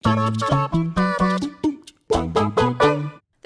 The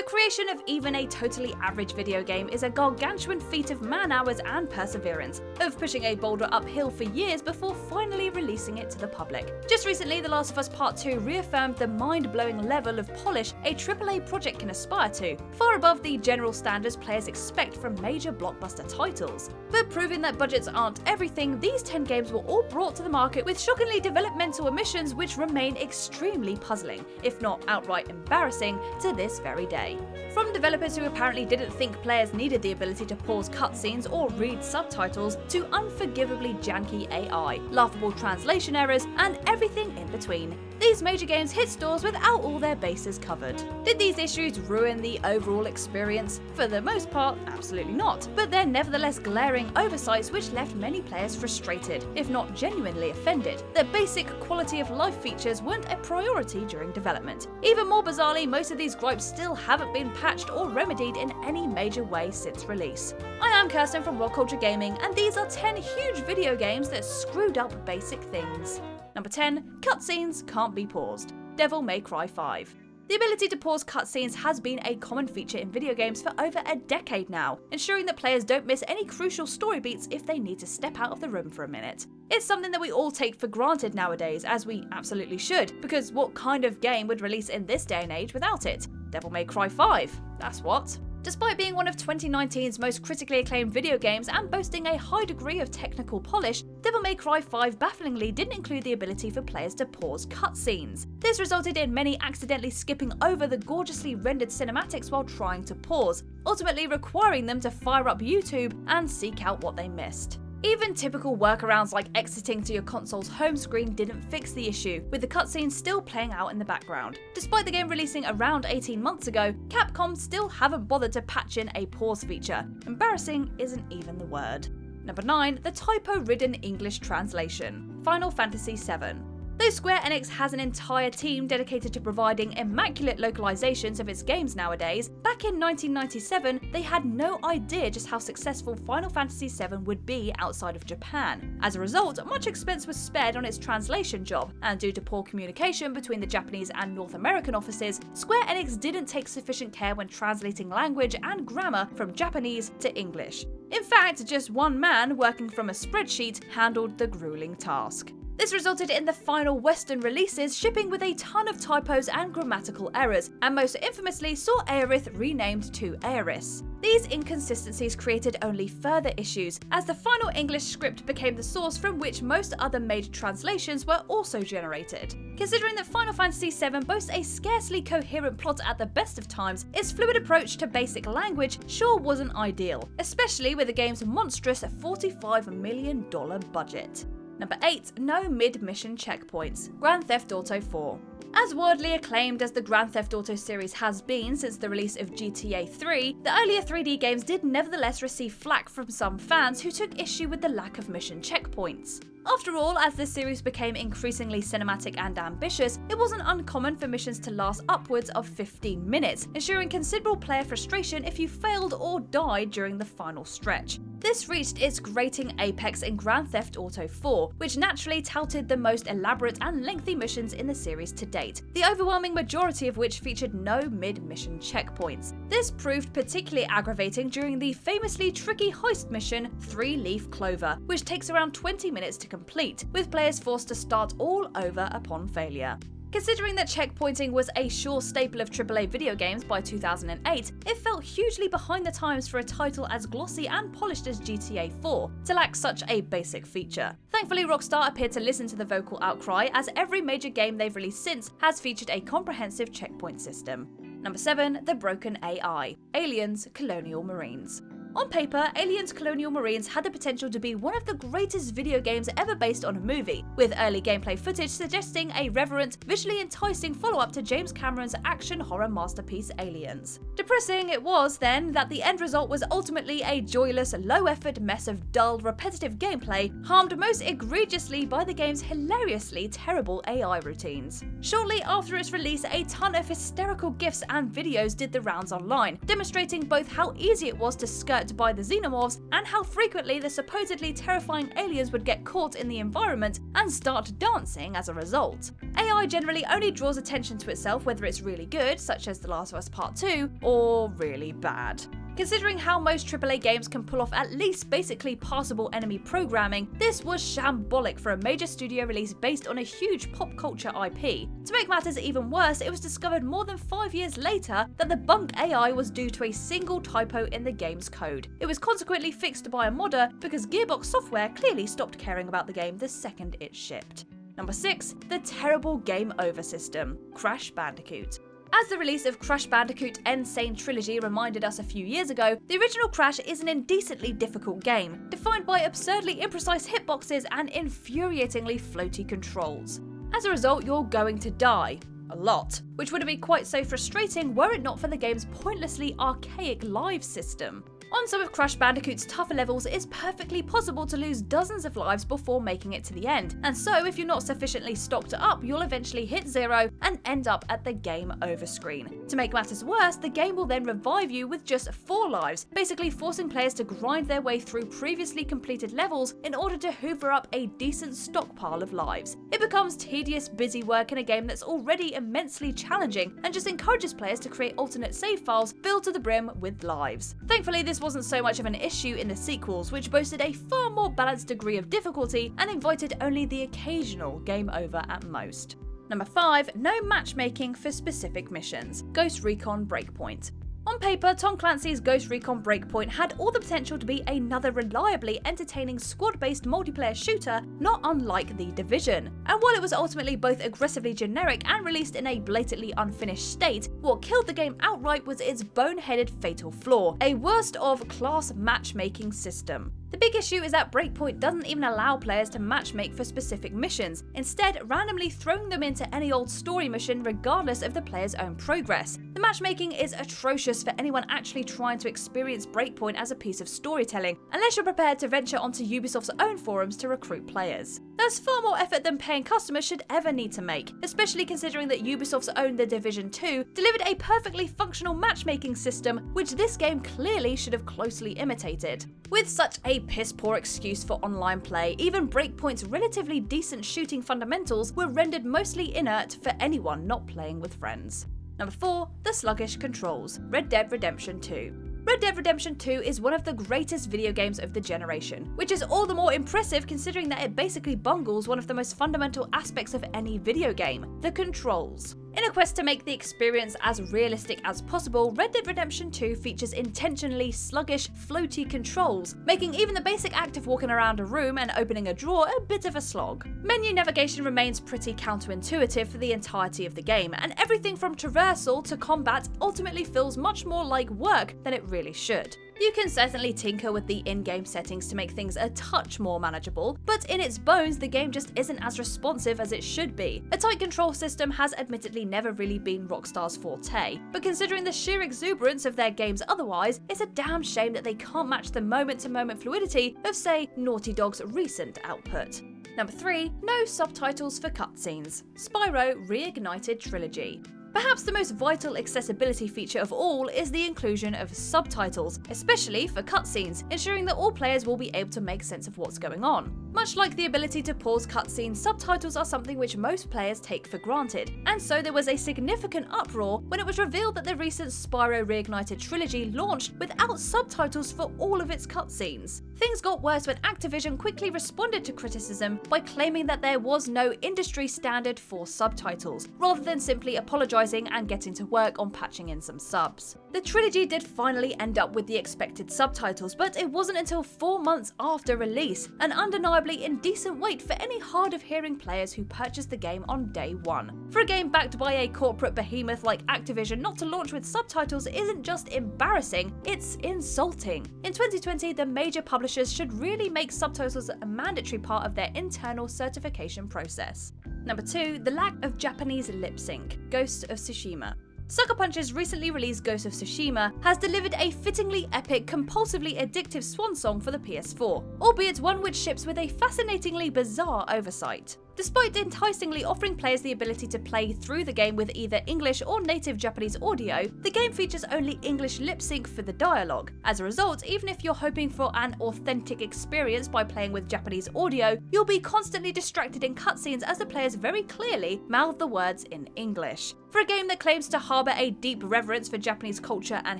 creation of even a totally average video game is a gargantuan feat of man-hours and perseverance, of pushing a boulder uphill for years before finally releasing it to the public. Just recently, The Last of Us Part 2 reaffirmed the mind-blowing level of polish a AAA project can aspire to, far above the general standards players expect from major blockbuster titles. But proving that budgets aren't everything, these 10 games were all brought to the market with shockingly developmental omissions which remain extremely puzzling, if not outright embarrassing, to this very day. From developers who apparently didn't think players needed the ability to pause cutscenes or read subtitles, to unforgivably janky AI, laughable translation errors, and everything in between. These major games hit stores without all their bases covered. Did these issues ruin the overall experience? For the most part, absolutely not, but they're nevertheless glaring oversights which left many players frustrated, if not genuinely offended, that basic quality of life features weren't a priority during development. Even more bizarrely, most of these gripes still haven't been patched or remedied in any major way since release. I am Kirsten from WhatCulture Gaming, and these are 10 huge video games that screwed up basic things. Number 10. Cutscenes can't be paused. Devil May Cry 5. The ability to pause cutscenes has been a common feature in video games for over a decade now, ensuring that players don't miss any crucial story beats if they need to step out of the room for a minute. It's something that we all take for granted nowadays, as we absolutely should, because what kind of game would release in this day and age without it? Devil May Cry 5, that's what. Despite being one of 2019's most critically acclaimed video games and boasting a high degree of technical polish, Devil May Cry 5 bafflingly didn't include the ability for players to pause cutscenes. This resulted in many accidentally skipping over the gorgeously rendered cinematics while trying to pause, ultimately requiring them to fire up YouTube and seek out what they missed. Even typical workarounds like exiting to your console's home screen didn't fix the issue, with the cutscenes still playing out in the background. Despite the game releasing around 18 months ago, Capcom still haven't bothered to patch in a pause feature. Embarrassing isn't even the word. Number 9. The typo-ridden English translation. Final Fantasy VII. Though Square Enix has an entire team dedicated to providing immaculate localizations of its games nowadays, back in 1997 they had no idea just how successful Final Fantasy VII would be outside of Japan. As a result, much expense was spared on its translation job, and due to poor communication between the Japanese and North American offices, Square Enix didn't take sufficient care when translating language and grammar from Japanese to English. In fact, just one man working from a spreadsheet handled the grueling task. This resulted in the final Western releases shipping with a ton of typos and grammatical errors, and most infamously saw Aerith renamed to Aeris. These inconsistencies created only further issues, as the final English script became the source from which most other major translations were also generated. Considering that Final Fantasy VII boasts a scarcely coherent plot at the best of times, its fluid approach to basic language sure wasn't ideal, especially with the game's monstrous $45 million budget. Number 8. No mid-mission checkpoints. Grand Theft Auto 4. As widely acclaimed as the Grand Theft Auto series has been since the release of GTA 3, the earlier 3D games did nevertheless receive flack from some fans who took issue with the lack of mission checkpoints. After all, as this series became increasingly cinematic and ambitious, it wasn't uncommon for missions to last upwards of 15 minutes, ensuring considerable player frustration if you failed or died during the final stretch. This reached its grating apex in Grand Theft Auto 4, which naturally touted the most elaborate and lengthy missions in the series to date, the overwhelming majority of which featured no mid-mission checkpoints. This proved particularly aggravating during the famously tricky heist mission 3 Leaf Clover, which takes around 20 minutes to complete, with players forced to start all over upon failure. Considering that checkpointing was a sure staple of AAA video games by 2008, it felt hugely behind the times for a title as glossy and polished as GTA 4 to lack such a basic feature. Thankfully, Rockstar appeared to listen to the vocal outcry, as every major game they've released since has featured a comprehensive checkpoint system. Number 7. The broken AI. Aliens Colonial Marines. On paper, Aliens Colonial Marines had the potential to be one of the greatest video games ever based on a movie, with early gameplay footage suggesting a reverent, visually enticing follow-up to James Cameron's action horror masterpiece Aliens. Depressing it was, then, that the end result was ultimately a joyless, low-effort mess of dull, repetitive gameplay, harmed most egregiously by the game's hilariously terrible AI routines. Shortly after its release, a ton of hysterical GIFs and videos did the rounds online, demonstrating both how easy it was to skirt unhurt by the xenomorphs, and how frequently the supposedly terrifying aliens would get caught in the environment and start dancing as a result. AI generally only draws attention to itself whether it's really good, such as The Last of Us Part 2, or really bad. Considering how most AAA games can pull off at least basically passable enemy programming, this was shambolic for a major studio release based on a huge pop culture IP. To make matters even worse, it was discovered more than 5 years later that the bunk AI was due to a single typo in the game's code. It was consequently fixed by a modder because Gearbox Software clearly stopped caring about the game the second it shipped. Number 6. The terrible game over system, Crash Bandicoot. As the release of Crash Bandicoot N. Sane Trilogy reminded us a few years ago, the original Crash is an indecently difficult game, defined by absurdly imprecise hitboxes and infuriatingly floaty controls. As a result, you're going to die. A lot. Which would have been quite so frustrating were it not for the game's pointlessly archaic live system. On some of Crash Bandicoot's tougher levels, it's perfectly possible to lose dozens of lives before making it to the end, and so if you're not sufficiently stocked up, you'll eventually hit 0 and end up at the game over screen. To make matters worse, the game will then revive you with just 4 lives, basically forcing players to grind their way through previously completed levels in order to hoover up a decent stockpile of lives. It becomes tedious, busy work in a game that's already immensely challenging and just encourages players to create alternate save files filled to the brim with lives. Thankfully, this wasn't so much of an issue in the sequels, which boasted a far more balanced degree of difficulty and invited only the occasional game over at most. Number 5. No matchmaking for specific missions, Ghost-RECON BREAKPOINT. On paper, Tom Clancy's Ghost Recon Breakpoint had all the potential to be another reliably entertaining squad-based multiplayer shooter, not unlike The Division. And while it was ultimately both aggressively generic and released in a blatantly unfinished state, what killed the game outright was its boneheaded fatal flaw, a worst of class matchmaking system. The big issue is that Breakpoint doesn't even allow players to matchmake for specific missions, instead randomly throwing them into any old story mission regardless of the player's own progress. The matchmaking is atrocious for anyone actually trying to experience Breakpoint as a piece of storytelling, unless you're prepared to venture onto Ubisoft's own forums to recruit players. There's far more effort than paying customers should ever need to make, especially considering that Ubisoft's own The Division 2 delivered a perfectly functional matchmaking system, which this game clearly should have closely imitated. With such a piss-poor excuse for online play, even Breakpoint's relatively decent shooting fundamentals were rendered mostly inert for anyone not playing with friends. Number 4. The sluggish controls, Red Dead Redemption 2. Red Dead Redemption 2 is one of the greatest video games of the generation, which is all the more impressive considering that it basically bungles one of the most fundamental aspects of any video game, the controls. In a quest to make the experience as realistic as possible, Red Dead Redemption 2 features intentionally sluggish, floaty controls, making even the basic act of walking around a room and opening a drawer a bit of a slog. Menu navigation remains pretty counterintuitive for the entirety of the game, and everything from traversal to combat ultimately feels much more like work than it really should. You can certainly tinker with the in-game settings to make things a touch more manageable, but in its bones the game just isn't as responsive as it should be. A tight control system has admittedly never really been Rockstar's forte, but considering the sheer exuberance of their games otherwise, it's a damn shame that they can't match the moment-to-moment fluidity of, say, Naughty Dog's recent output. Number 3. No subtitles for cutscenes, Spyro Reignited Trilogy. Perhaps the most vital accessibility feature of all is the inclusion of subtitles, especially for cutscenes, ensuring that all players will be able to make sense of what's going on. Much like the ability to pause cutscenes, subtitles are something which most players take for granted, and so there was a significant uproar when it was revealed that the recent Spyro Reignited Trilogy launched without subtitles for all of its cutscenes. Things got worse when Activision quickly responded to criticism by claiming that there was no industry standard for subtitles, rather than simply apologising and getting to work on patching in some subs. The trilogy did finally end up with the expected subtitles, but it wasn't until 4 months after release, an undeniably indecent wait for any hard-of-hearing players who purchased the game on day one. For a game backed by a corporate behemoth like Activision not to launch with subtitles isn't just embarrassing, it's insulting. In 2020, the major publishers should really make subtitles a mandatory part of their internal certification process. Number 2. The lack of Japanese lip sync, Ghost of Tsushima. Sucker Punch's recently released Ghost of Tsushima has delivered a fittingly epic, compulsively addictive swan song for the PS4, albeit one which ships with a fascinatingly bizarre oversight. Despite enticingly offering players the ability to play through the game with either English or native Japanese audio, the game features only English lip sync for the dialogue. As a result, even if you're hoping for an authentic experience by playing with Japanese audio, you'll be constantly distracted in cutscenes as the players very clearly mouth the words in English. For a game that claims to harbour a deep reverence for Japanese culture and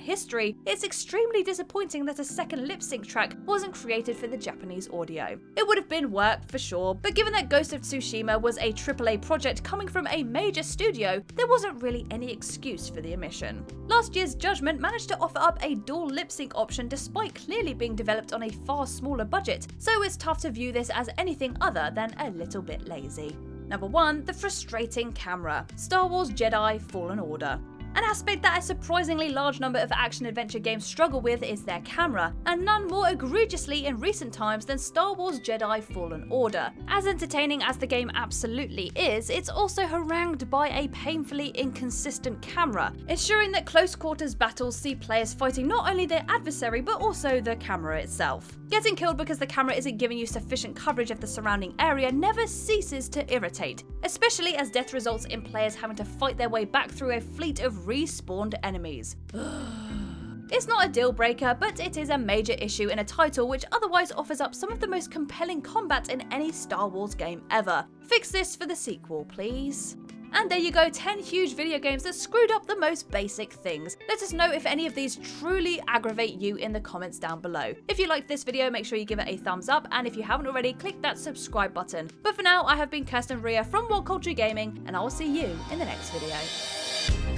history, it's extremely disappointing that a second lip sync track wasn't created for the Japanese audio. It would have been work for sure, but given that Ghost of Tsushima was a AAA project coming from a major studio, there wasn't really any excuse for the omission. Last year's Judgment managed to offer up a dual lip sync option despite clearly being developed on a far smaller budget, so it's tough to view this as anything other than a little bit lazy. Number 1. The frustrating camera. Star Wars Jedi Fallen Order. An aspect that a surprisingly large number of action-adventure games struggle with is their camera, and none more egregiously in recent times than Star Wars Jedi Fallen Order. As entertaining as the game absolutely is, it's also harangued by a painfully inconsistent camera, ensuring that close-quarters battles see players fighting not only their adversary but also the camera itself. Getting killed because the camera isn't giving you sufficient coverage of the surrounding area never ceases to irritate, especially as death results in players having to fight their way back through a fleet of respawned enemies. It's not a deal breaker, but it is a major issue in a title which otherwise offers up some of the most compelling combat in any Star Wars game ever. Fix this for the sequel, please. And there you go, 10 huge video games that screwed up the most basic things. Let us know if any of these truly aggravate you in the comments down below. If you liked this video, make sure you give it a thumbs up, and if you haven't already, click that subscribe button. But for now, I have been Kirsten Ria from WhatCulture Gaming, and I will see you in the next video.